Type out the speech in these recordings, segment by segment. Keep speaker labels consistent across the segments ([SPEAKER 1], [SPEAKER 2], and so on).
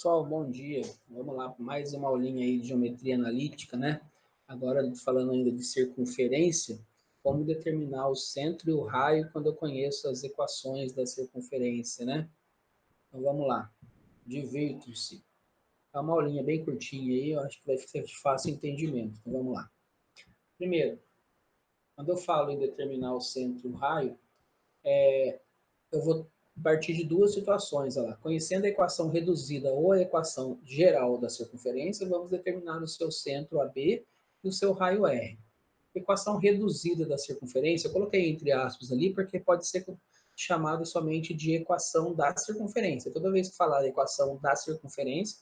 [SPEAKER 1] Pessoal, bom dia. Vamos lá para mais uma aulinha aí de geometria analítica, né? Agora falando ainda de circunferência, como determinar o centro e o raio quando eu conheço as equações da circunferência, né? Então vamos lá. Divirtam-se. É uma aulinha bem curtinha aí, eu acho que vai ser de fácil entendimento. Então vamos lá. Primeiro, quando eu falo em determinar o centro e o raio, eu vou partir de duas situações. Olha lá. Conhecendo a equação reduzida ou a equação geral da circunferência, vamos determinar o seu centro AB e o seu raio R. Equação reduzida da circunferência, eu coloquei entre aspas ali, porque pode ser chamada somente de equação da circunferência. Toda vez que falar da equação da circunferência,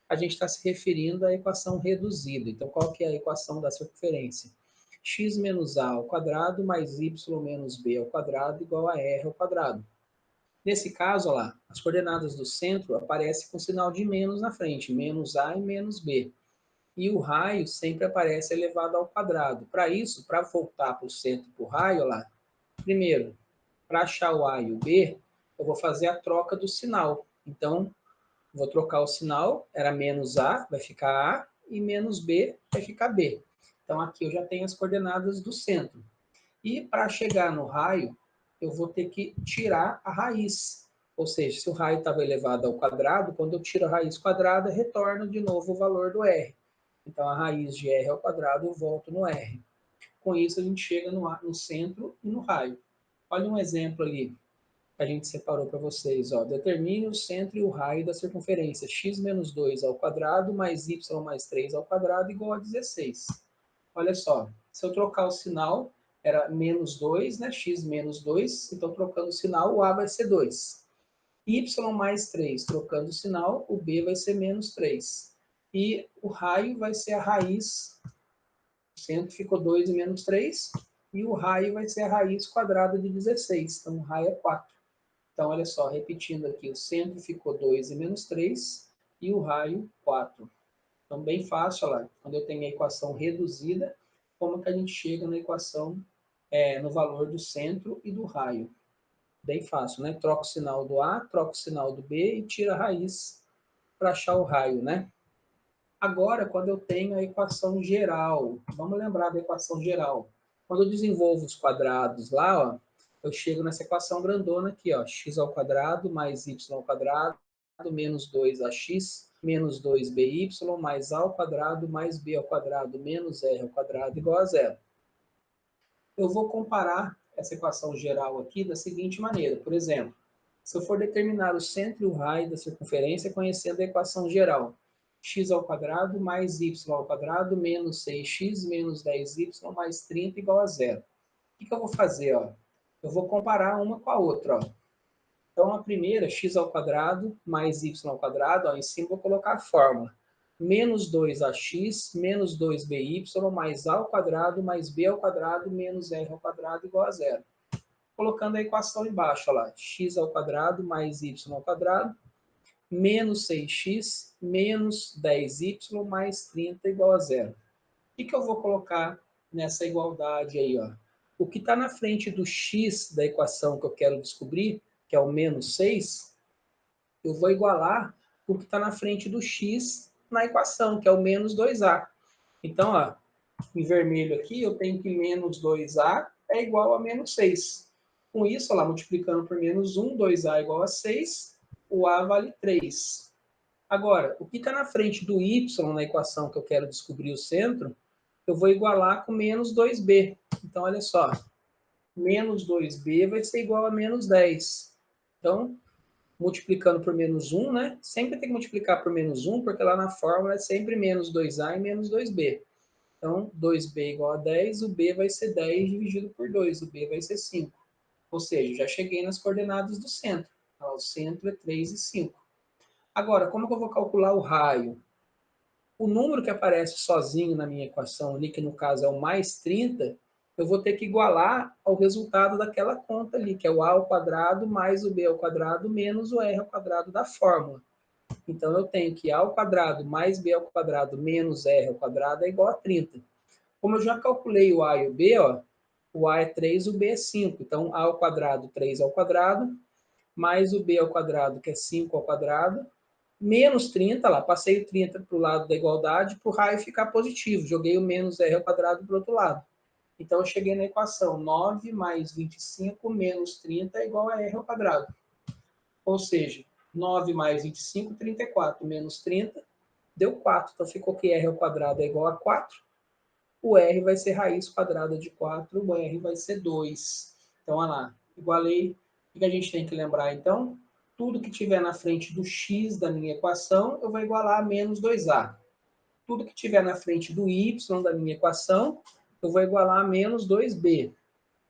[SPEAKER 1] a gente está se referindo à equação reduzida. Então, qual que é a equação da circunferência? X menos A ao quadrado mais Y menos B ao quadrado igual a R ao quadrado. Nesse caso, olha lá, as coordenadas do centro aparecem com sinal de menos na frente, menos A e menos B. E o raio sempre aparece elevado ao quadrado. Para isso, para voltar para o centro e para o raio, olha lá, primeiro, para achar o A e o B, eu vou fazer a troca do sinal. Então, vou trocar o sinal, era menos A, vai ficar A, e menos B, vai ficar B. Então, aqui eu já tenho as coordenadas do centro. E para chegar no raio, eu vou ter que tirar a raiz. Ou seja, se o raio estava elevado ao quadrado, quando eu tiro a raiz quadrada, retorno de novo o valor do R. Então, a raiz de R ao quadrado, eu volto no R. Com isso, a gente chega no centro e no raio. Olha um exemplo ali que a gente separou para vocês. Ó. Determine o centro e o raio da circunferência x menos 2 ao quadrado mais y mais 3 ao quadrado igual a 16. Olha só, se eu trocar o sinal, era menos 2, né? X menos 2, então trocando o sinal, o A vai ser 2. Y mais 3, trocando o sinal, o B vai ser menos 3. E o raio vai ser a raiz, o centro ficou 2 e menos 3, e o raio vai ser a raiz quadrada de 16, então o raio é 4. Então, olha só, repetindo aqui, o centro ficou 2 e menos 3, e o raio 4. Então, bem fácil, olha lá, quando eu tenho a equação reduzida, como que a gente chega na equação, no valor do centro e do raio. Bem fácil, né? Troca o sinal do A, troca o sinal do B e tira a raiz para achar o raio, né? Agora, quando eu tenho a equação geral, vamos lembrar da equação geral. Quando eu desenvolvo os quadrados lá, ó, eu chego nessa equação grandona aqui, ó, x ao quadrado mais y ao quadrado menos 2ax menos 2by mais a ao quadrado mais b ao quadrado menos r ao quadrado igual a zero. Eu vou comparar essa equação geral aqui da seguinte maneira. Por exemplo, se eu for determinar o centro e o raio da circunferência conhecendo a equação geral, x ao quadrado mais y ao quadrado menos 6x menos 10y mais 30 igual a zero. O que eu vou fazer? Ó? Eu vou comparar uma com a outra. Ó. Então, a primeira, x ao quadrado mais y ao quadrado, ó, em cima vou colocar a fórmula. Menos 2ax menos 2by mais a ao quadrado mais b ao quadrado menos r ao quadrado igual a zero. Colocando a equação embaixo, ó lá, x ao quadrado mais y ao quadrado menos 6x menos 10y mais 30 igual a zero. O que eu vou colocar nessa igualdade aí? Ó? O que está na frente do x da equação que eu quero descobrir, que é o menos 6, eu vou igualar o que está na frente do x na equação, que é o menos 2a. Então, ó, em vermelho aqui, eu tenho que menos 2a é igual a menos 6. Com isso, ó lá, multiplicando por menos 1, 2a igual a 6, o a vale 3. Agora, o que está na frente do y na equação que eu quero descobrir o centro, eu vou igualar com menos 2b. Então, olha só, menos 2b vai ser igual a menos 10. Então, multiplicando por menos 1, né? Sempre tem que multiplicar por menos 1, porque lá na fórmula é sempre menos 2a e menos 2b. Então, 2b igual a 10, o b vai ser 10 dividido por 2, o b vai ser 5. Ou seja, já cheguei nas coordenadas do centro. Então, o centro é 3 e 5. Agora, como que eu vou calcular o raio? O número que aparece sozinho na minha equação ali, que no caso é o mais 30, eu vou ter que igualar ao resultado daquela conta ali, que é o a ao quadrado mais o b ao quadrado menos o r ao quadrado da fórmula. Então, eu tenho que a ao quadrado mais b ao quadrado menos r ao quadrado é igual a 30. Como eu já calculei o a e o b, ó, o a é 3, o b é 5. Então, a ao quadrado, 3 ao quadrado, mais o b ao quadrado, que é 5 ao quadrado, menos 30, lá, passei o 30 para o lado da igualdade, para o raio ficar positivo, joguei o menos r ao quadrado para o outro lado. Então, eu cheguei na equação 9 mais 25 menos 30 é igual a r ao quadrado. Ou seja, 9 mais 25, 34, menos 30, deu 4. Então, ficou que r ao quadrado é igual a 4. O r vai ser raiz quadrada de 4, o r vai ser 2. Então, olha lá, igualei. O que a gente tem que lembrar, então? Tudo que tiver na frente do x da minha equação, eu vou igualar a menos 2a. Tudo que tiver na frente do y da minha equação, eu vou igualar a menos 2b.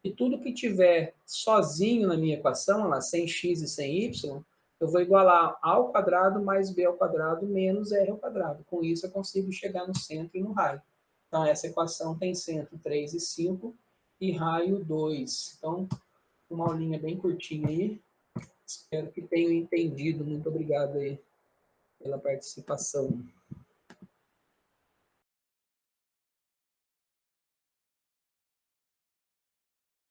[SPEAKER 1] E tudo que tiver sozinho na minha equação, olha lá, sem x e sem y, eu vou igualar a ao quadrado mais b ao quadrado menos r ao quadrado. Com isso, eu consigo chegar no centro e no raio. Então, essa equação tem centro 3 e 5 e raio 2. Então, uma aulinha bem curtinha aí. Espero que tenham entendido. Muito obrigado aí pela participação.